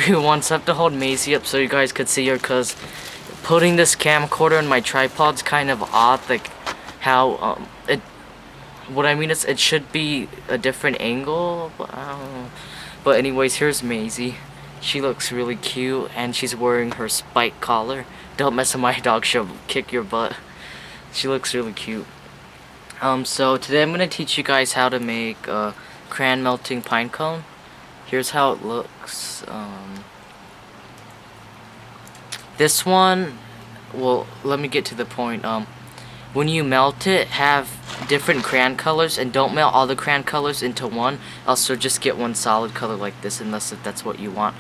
me once. I have to hold Maisie up so you guys could see her, because putting this camcorder in my tripod's kind of odd. Like how what I mean is it should be a different angle, but I don't know. But anyways, here's Maisie. She looks really cute, and she's wearing her spike collar. Don't mess with my dog, she'll kick your butt. She looks really cute. So today I'm gonna teach you guys how to make a crayon melting pine cone. Here's how it looks. This one, well, let me get to the point. When you melt it, have different crayon colors, and don't melt all the crayon colors into one. Also, just get one solid color like this, unless if that's what you want.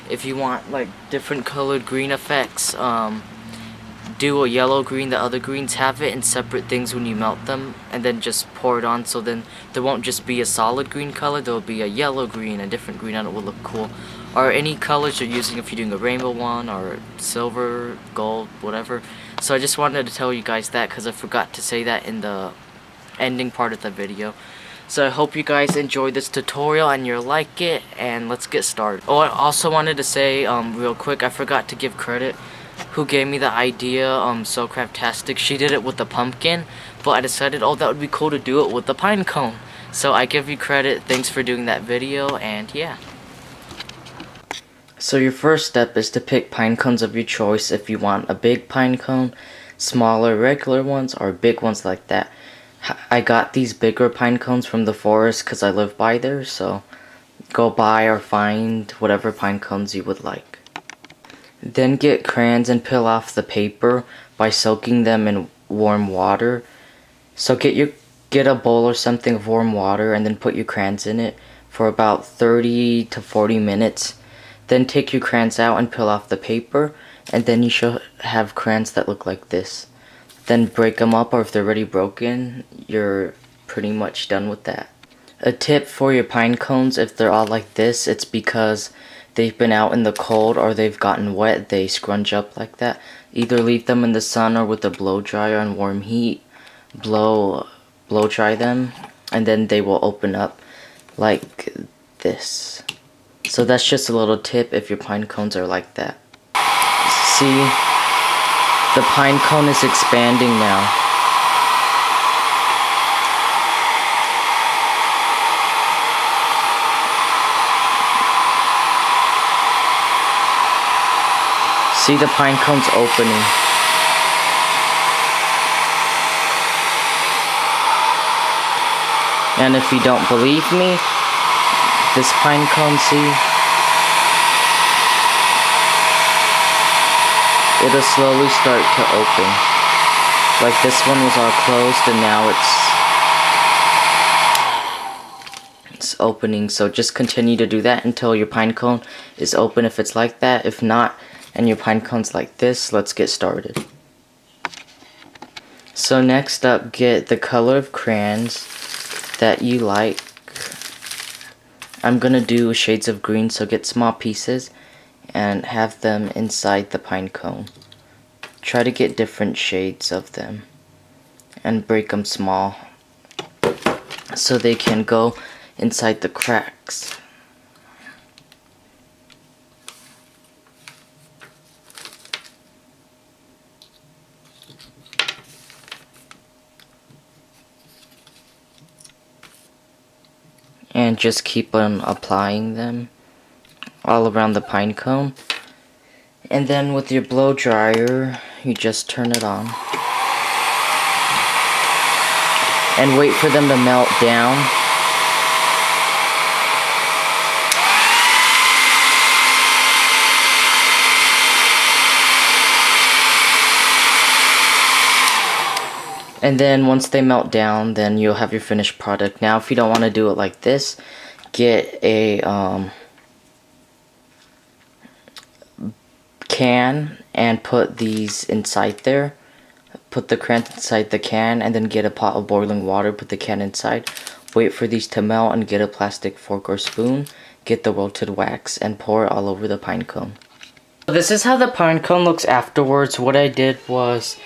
If you want like different colored green effects, do a yellow green. The other greens have it in separate things when you melt them, and then just pour it on. So then there won't just be a solid green color. There will be a yellow green, a different green, and it will look cool. Or any colors you're using if you're doing a rainbow one, or silver, gold, whatever. So I just wanted to tell you guys that, because I forgot to say that in the ending part of the video. So I hope you guys enjoyed this tutorial and you like it, and let's get started. Oh, I also wanted to say real quick, I forgot to give credit who gave me the idea, So Craftastic. She did it with the pumpkin, but I decided, oh, that would be cool to do it with the pine cone. So I give you credit. Thanks for doing that video, and yeah. So your first step is to pick pine cones of your choice. If you want a big pine cone, smaller regular ones, or big ones like that. I got these bigger pine cones from the forest because I live by there, so go buy or find whatever pine cones you would like. Then get crayons and peel off the paper by soaking them in warm water. So get a bowl or something of warm water, and then put your crayons in it for about 30 to 40 minutes. Then take your crayons out and peel off the paper, and then you should have crayons that look like this. Then break them up, or if they're already broken, you're pretty much done with that. A tip for your pine cones, if they're all like this, it's because they've been out in the cold or they've gotten wet, they scrunch up like that. Either leave them in the sun or with a blow dryer on warm heat. Blow dry them, and then they will open up like this. So that's just a little tip if your pine cones are like that. See? The pine cone is expanding now. See, the pine cone's opening. And if you don't believe me, this pine cone, see? It'll slowly start to open. Like this one was all closed, and now it's opening. So just continue to do that until your pine cone is open if it's like that. If not, and your pine cone's like this, let's get started. So next up, get the color of crayons that you like. I'm gonna do shades of green, so get small pieces and have them inside the pine cone. Try to get different shades of them and break them small so they can go inside the cracks. And just keep on applying them all around the pine cone. And then with your blow dryer, you just turn it on and wait for them to melt down. And then once they melt down, then you'll have your finished product. Now if you don't want to do it like this, get a can and put these inside there. Put the crayon inside the can, and then get a pot of boiling water, put the can inside. Wait for these to melt and get a plastic fork or spoon. Get the wilted wax and pour it all over the pine cone. This is how the pine cone looks afterwards. What I did was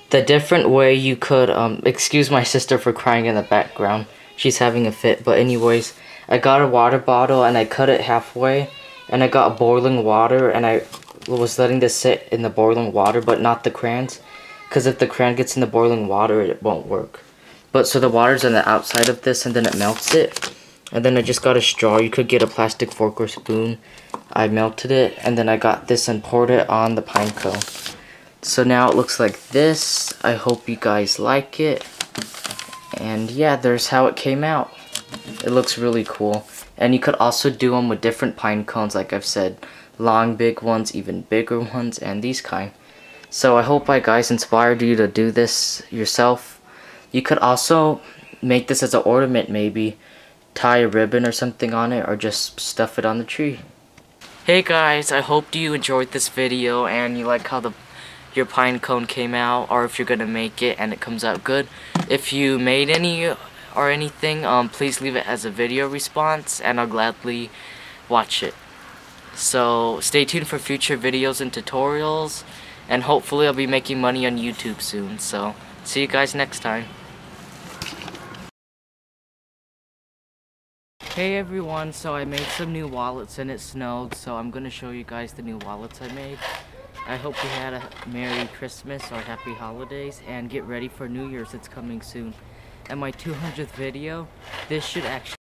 the different way you could, excuse my sister for crying in the background. She's having a fit, but anyways, I got a water bottle and I cut it halfway. and I got boiling water, and I was letting this sit in the boiling water, but not the crayons, because if the crayon gets in the boiling water, it won't work. But so the water's on the outside of this, and then it melts it. And then I just got a straw. You could get a plastic fork or spoon. I melted it, and then I got this and poured it on the pine cone. So now it looks like this. I hope you guys like it. And yeah, there's how it came out. It looks really cool. And you could also do them with different pine cones, like I've said. Long, big ones, even bigger ones, and these kind. So I hope I guys inspired you to do this yourself. You could also make this as an ornament, maybe. Tie a ribbon or something on it, or just stuff it on the tree. Hey guys, I hope you enjoyed this video and you like how your pine cone came out, or if you're gonna make it and it comes out good. If you made any or anything, please leave it as a video response and I'll gladly watch it. So stay tuned for future videos and tutorials, and hopefully I'll be making money on YouTube soon. So see you guys next time. Hey everyone, so I made some new wallets and it snowed, so I'm gonna show you guys the new wallets I made. I hope you had a Merry Christmas or Happy Holidays, and get ready for New Year's, it's coming soon. And my 200th video, this should actually